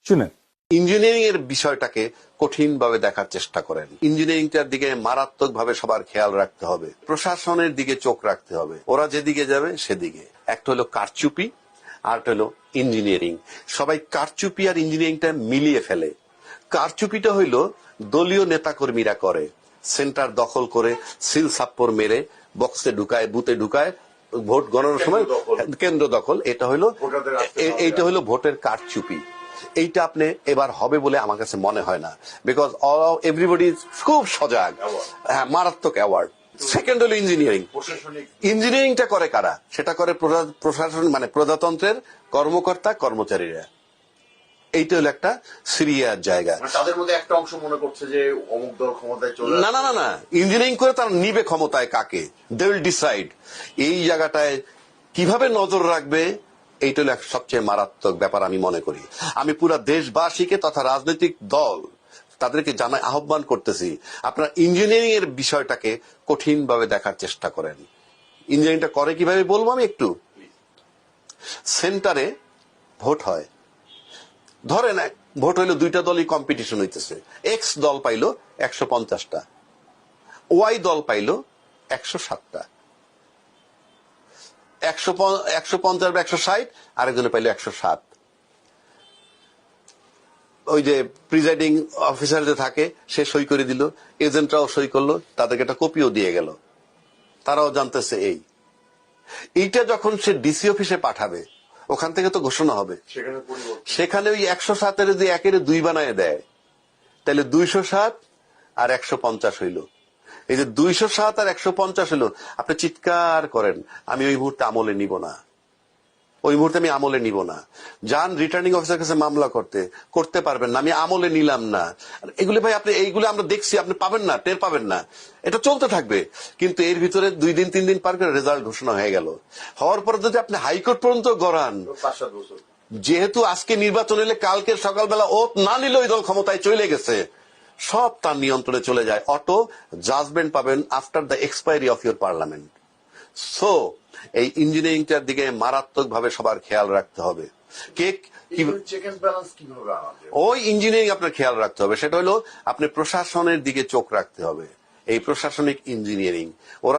শুনেন। ইঞ্জিনিয়ারিং এর বিষয়টাকে কঠিন ভাবে দেখার চেষ্টা করেন। ইঞ্জিনিয়ারিংটার দিকে মারাত্মক ভাবে সবার খেয়াল রাখতে হবে, প্রশাসনের দিকে চোখ রাখতে হবে। ওরা যেদিকে যাবে সেদিকে। একটা হলো কারচুপি, আর একটা হলো ইঞ্জিনিয়ারিং। সবাই কারচুপি আর ইঞ্জিনিয়ারিংটা মিলিয়ে ফেলে। কারচুপিটা হইলো দলীয় নেতাকর্মীরা করে, সেন্টার দখল করে সিল সাপ্পর মেরে বক্সে ঢুকায়, বুথে ঢুকায়, ভোট গণনার সময় কেন্দ্র দখল। এইটা হলো ভোটের কারচুপি। এইটা আপনি এবার হবে বলে আমার কাছে মনে হয় না, বিকজ এভরিবডি খুব সজাগ। হ্যাঁ, মারাত্মক অ্যাওয়ার্ড। সেকেন্ড হলো ইঞ্জিনিয়ারিং। ইঞ্জিনিয়ারিংটা করে কারা? সেটা করে প্রশাসন, মানে প্রজাতন্ত্রের কর্মকর্তা কর্মচারীরা। এইটা হলো একটা সিরিয়াস জায়গা। তাদের মধ্যে একটা অংশ মনে করছে যে অমুক দল ক্ষমতায় চলে না না না না, ইঞ্জিনিয়ারিং করে তারা নিবে ক্ষমতায় কাকে, দে উইল ডিসাইড। এই জায়গাটায় কিভাবে নজর রাখবে, এইটা হলো সবচেয়ে মারাত্মক ব্যাপার আমি মনে করি। আমি পুরা দেশবাসীকে তথা রাজনৈতিক দল তাদেরকে জানাই, আহ্বান করতেছি, আপনারা ইঞ্জিনিয়ারিং এর বিষয়টাকে কঠিন ভাবে দেখার চেষ্টা করেন। ইঞ্জিনিয়ারিংটা করে কিভাবে বলবো আমি একটু। সেন্টারে ভোট হয়, ধরেন ভোট হইলো দুইটা দলই কম্পিটিশন হইতেছে। এক্স দল পাইলো 150টা, ওয়াই দল পাইলো 107টা। 150 বা 160, আরেকজনে পাইলো 107। ওই যে প্রিজাইডিং অফিসার যে থাকে সে সই করে দিল, এজেন্টরাও সই করলো, তাদেরকে একটা কপিও দিয়ে গেল। তারাও জানতেছে এইটা যখন সে ডিসি অফিসে পাঠাবে, ওখান থেকে তো ঘোষণা হবে, সেখানে ওই 107-এর যদি 1-এর 2 বানায় দেয়, তাহলে 207 আর 150 হইল। এই যে 207 আর 150 হইল, আপনি চিৎকার করেন, আমি ওই মুহূর্তে আমলে নিব না, ওই মুহূর্তে আমি আমলে নিব না। যান রিটার্নিং অফিসার কাছে মামলা করতে পারবেন না, আমি আমলে নিলাম না। এগুলি ভাই আপনি, এইগুলো আমরা দেখছি, আপনি পাবেন না, টের পাবেন না। এটা চলতে থাকবে, কিন্তু এর ভিতরে 2 দিন 3 দিন পার করে রেজাল্ট ঘোষণা হয়ে গেল। হওয়ার পরে যদি আপনি হাইকোর্ট পর্যন্ত গড়ান, 5-7 বছর, যেহেতু আজকে নির্বাচন এলে কালকে সকালবেলা ওত না নিলে ওই দল ক্ষমতায় চলে গেছে, সব তার নিয়ন্ত্রণে চলে যায়। অটো জাজমেন্ট পাবেন after the expiry of your parliament. So এই ইঞ্জিনিয়ারিংটার দিকে মারাত্মক ভাবে সবার খেয়াল রাখতে হবে। ওই ইঞ্জিনিয়ারিং আপনার খেয়াল রাখতে হবে, সেটা হলো আপনি প্রশাসনের দিকে চোখ রাখতে হবে। এই প্রশাসনিক ইঞ্জিনিয়ারিং ওরা